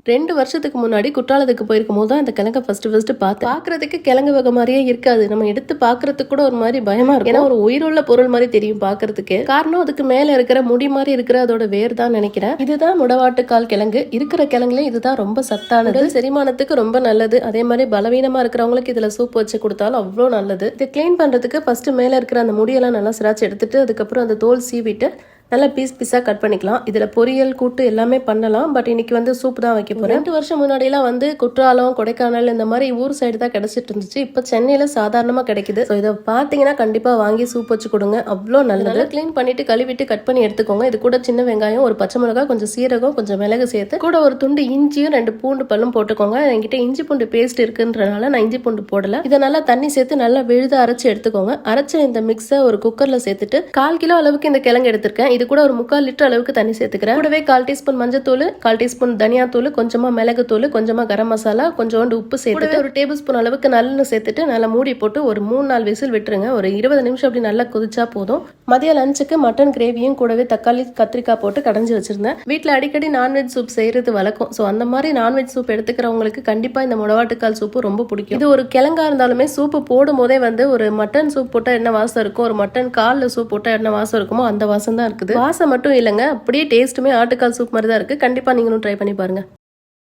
2 வருஷத்துக்கு முன்னாடி குற்றாலத்துக்கு போயிருக்கும் போது தான் அந்த கிழங்க ஃபர்ஸ்ட் பார்த்தேன். பார்க்கறதுக்கு கிழங்கு வகை மாதிரியே இருக்காது. நம்ம எடுத்து பார்க்கறதுக்கு கூட ஒரு மாதிரி பயமா இருக்கும். ஏன்னா ஒரு உயிருள்ள பொருள் மாதிரி தெரியும் பார்க்கறதுக்கு. காரணம் அதுக்கு மேல இருக்கிற முடி மாதிரி இருக்கிற அதோட வேர் தான் நினைக்கிறேன். இதுதான் முடவாட்டுக்கால் கிழங்கு. இருக்கிற கிழங்குல இதுதான் ரொம்ப சத்தானது. செரிமானத்துக்கு ரொம்ப நல்லது. அதே மாதிரி பலவீனமா இருக்கிறவங்களுக்கு இதுல சூப் வச்சு கொடுத்தாலும் அவ்வளோ நல்லது. இதை கிளீன் பண்றதுக்கு ஃபர்ஸ்ட் மேல இருக்கிற அந்த முடியெல்லாம் நல்லா சிராச்சு எடுத்துட்டு அதுக்கப்புறம் அந்த தோல் சீவிட்டு நல்லா பீஸாக கட் பண்ணிக்கலாம். இதில் பொரியல் கூட்டு எல்லாமே பண்ணலாம். பட் இன்னைக்கு சூப் தான் வைக்க போகிறேன். 2 வருஷம் முன்னாடியெல்லாம் குற்றாலம், கொடைக்கானல் இந்த மாதிரி ஊர் சைடு தான் கிடைச்சிட்டு இருந்துச்சு. இப்போ சென்னையில் சாதாரணமாக கிடைக்குது. ஸோ இதை பார்த்தீங்கன்னா கண்டிப்பாக வாங்கி சூப் வச்சு கொடுங்க. அவ்வளோ நல்லது. க்ளீன் பண்ணிட்டு கழுவிட்டு கட் பண்ணி எடுத்துக்கோங்க. இது கூட சின்ன வெங்காயம், ஒரு பச்சை மிளகாய், கொஞ்சம் சீரகம், கொஞ்சம் மிளகு சேர்த்து கூட ஒரு துண்டு இஞ்சியும் 2 பூண்டு பல்லும் போட்டுக்கோங்க. என்கிட்ட இஞ்சி பூண்டு பேஸ்ட் இருக்குன்றனால நான் இஞ்சி பூண்டு போடல. இதை நல்லா தண்ணி சேர்த்து நல்லா விழுத அரைச்சி எடுத்துக்கோங்க. அரைச்ச இந்த மிக்ஸை ஒரு குக்கர்ல சேர்த்துட்டு 1/4 கிலோ அளவுக்கு இந்த கிழங்கு எடுத்திருக்கேன். இது கூட ஒரு 3/4 லிட்டர் அளவுக்கு தண்ணி சேர்த்துக்கிறேன். கூடவே 1/4 டீஸ்பூன் மஞ்சத்தூள், 1/4 டீஸ்பூன் தனியாத்தூள், கொஞ்சமா மிளகு தூள், கொஞ்சமா கரம் மசாலா, கொஞ்சோண்டு உப்பு சேர்த்துட்டு ஒரு டேபிள் ஸ்பூன் அளவுக்கு நல்லெண்ணெய் சேர்த்துட்டு நல்லா மூடி போட்டு ஒரு 3-4 விசில் விட்டுருங்க. ஒரு 20 நிமிஷம் அப்படி நல்லா கொதிச்சா போதும். மதிய லஞ்சுக்கு மட்டன் கிரேவியும் கூடவே தக்காளி கத்திரிக்காய் போட்டு கடைஞ்சி வச்சிருந்தேன். வீட்டில் அடிக்கடி நான்வெஜ் சூப் செய்யறது வழக்கம். ஸோ அந்த மாதிரி நான்வெஜ் சூப் எடுத்துக்கிறவங்களுக்கு கண்டிப்பா இந்த முடவாட்டுக்கால் சூப்பு ரொம்ப பிடிக்கும். இது ஒரு கிழங்கா இருந்தாலுமே சூப்பு போடும் போதே ஒரு மட்டன் சூப் போட்டா என்ன வாசம் இருக்கும், ஒரு மட்டன் கால்ல சூப் போட்டா என்ன வாசம் இருக்குமோ அந்த வாசம் தான் இருக்குது. வாசம் மட்டும் இல்லைங்க, அப்படியே டேஸ்ட்டுமே ஆட்டுக்கால் சூப் மாதிரி தான் இருக்கு. கண்டிப்பா நீங்களும் ட்ரை பண்ணி பாருங்க.